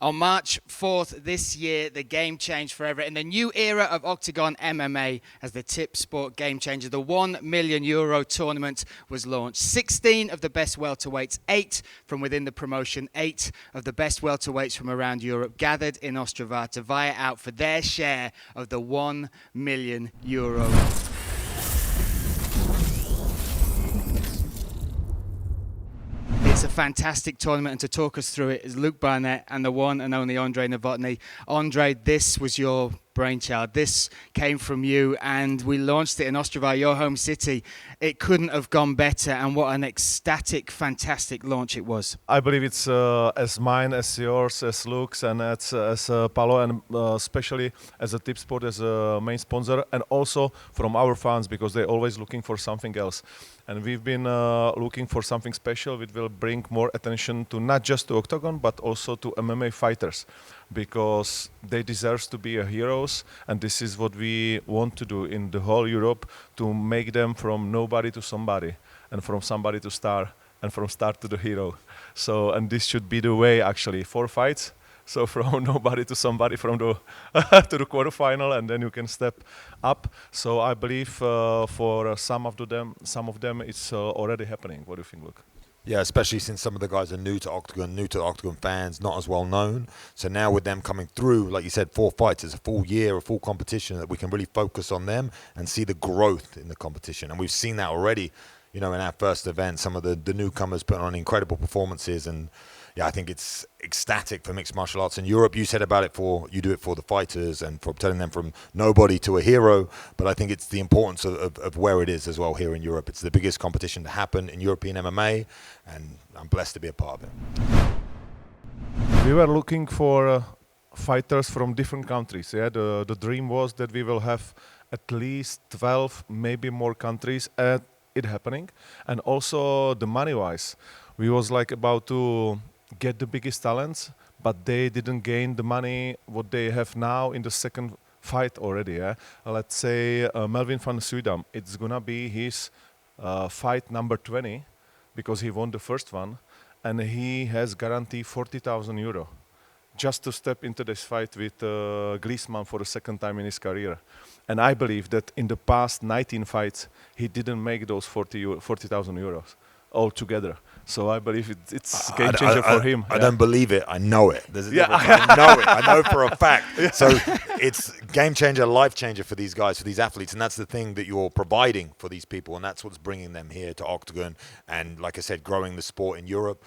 On March 4th this year, the game changed forever in the new era of Oktagon MMA as the Tipsport Gamechanger. The €1 million tournament was launched. 16 of the best welterweights, 8 from within the promotion, 8 of the best welterweights from around Europe gathered in Ostrava to vie out for their share of the €1 million. It's a fantastic tournament, and to talk us through it is Luke Barnett and the one and only Andre Novotny. Andre, this was your brainchild. This came from you, and we launched it in Ostrava, your home city. It couldn't have gone better, and what an ecstatic, fantastic launch it was. I believe it's as mine, as yours, as Luke's, and as Paolo, and especially as a Tipsport, as a main sponsor, and also from our fans, because they're always looking for something else. And we've been looking for something special which will bring more attention to not just to Oktagon, but also to MMA fighters, because they deserve to be heroes, and this is what we want to do in the whole Europe, to make them from nobody to somebody, and from somebody to star, and from star to the hero. So, and this should be the way, actually. 4 fights. So from nobody to somebody, from the to the quarterfinal, and then you can step up. So I believe for some of them, it's already happening. What do you think, Luke? Yeah, especially since some of the guys are new to Oktagon fans, not as well known. So now with them coming through, like you said, 4 fights, it's a full year, a full competition, that we can really focus on them and see the growth in the competition. And we've seen that already, you know, in our first event, some of the newcomers putting on incredible performances. And yeah, I think it's ecstatic for mixed martial arts in Europe. You said about it you do it for the fighters and for turning them from nobody to a hero. But I think it's the importance of where it is as well here in Europe. It's the biggest competition to happen in European MMA, and I'm blessed to be a part of it. We were looking for fighters from different countries. Yeah, the dream was that we will have at least 12, maybe more countries at it happening. And also the money-wise, we was like about to get the biggest talents, but they didn't gain the money what they have now in the second fight already. Yeah? Let's say Melvin van Suijdam, it's gonna be his fight number 20, because he won the first one, and he has guaranteed €40,000 just to step into this fight with Glismann for the second time in his career. And I believe that in the past 19 fights, he didn't make those €40,000 altogether. So I believe it's a game changer for him. I don't believe it. I know it. There's a difference. I know it. I know for a fact. Yeah. So it's game changer, life changer for these guys, for these athletes. And that's the thing that you're providing for these people. And that's what's bringing them here to Oktagon. And like I said, growing the sport in Europe.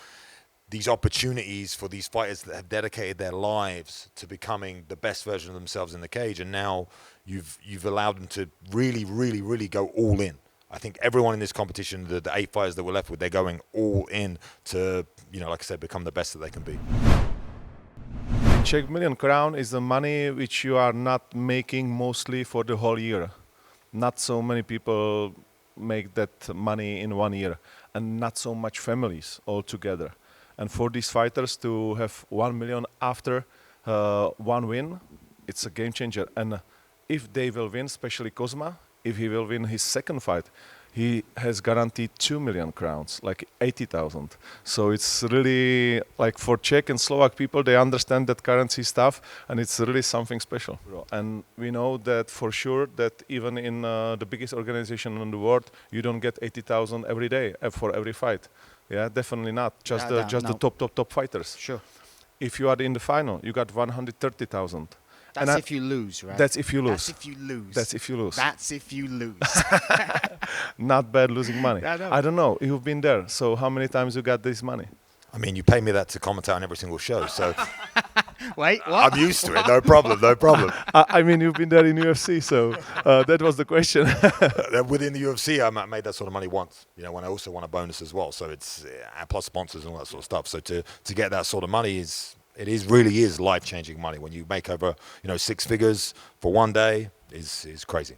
These opportunities for these fighters that have dedicated their lives to becoming the best version of themselves in the cage. And now you've allowed them to really, really, really go all in. I think everyone in this competition, the 8 fighters that we're left with, they're going all in to, you know, like I said, become the best that they can be. Czech million crown is the money which you are not making mostly for the whole year. Not so many people make that money in 1 year, and not so much families all together. And for these fighters to have 1 million after 1 win, it's a game changer. And if they will win, especially Kozma, if he will win his second fight, he has guaranteed 2 million crowns, like 80,000. So it's really, like, for Czech and Slovak people, they understand that currency stuff, and it's really something special. And we know that for sure that even in the biggest organization in the world, you don't get 80,000 every day for every fight. Yeah, definitely not. Just the top fighters. Sure. If you are in the final, you got 130,000. That's if you lose, right? That's if you lose. That's if you lose. That's if you lose. That's if you lose. Not bad losing money. I don't know. You've been there. So how many times you got this money? I mean, you pay me that to commentate on every single show, so Wait, what? I'm used to it. No problem. No problem. I mean, you've been there in UFC, so that was the question. Within the UFC, I made that sort of money once. You know, when I also won a bonus as well. So it's plus sponsors and all that sort of stuff. So to get that sort of money really is life-changing money. When you make over 6 figures for 1 day, is crazy.